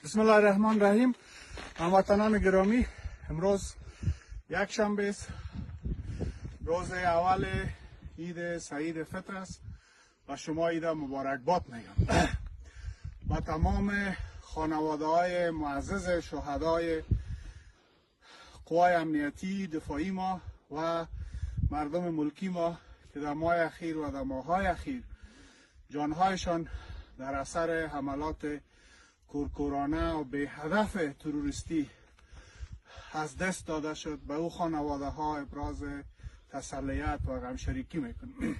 بسم الله الرحمن الرحیم. هموطنان گرامی، امروز یک شنبه است، روز اول عید سعید فطر است و شما عید مبارکباد میگم. و تمام خانواده های معزز شهدای قوای امنیتی دفاعی ما و مردم ملکی ما که در ماه اخیر و در ماه‌های اخیر جانهایشان در اثر حملات کورکورانه و به هدف تروریستی از دست داده شد، به او خانواده ها ابراز تسلیت و غمشریکی میکنم.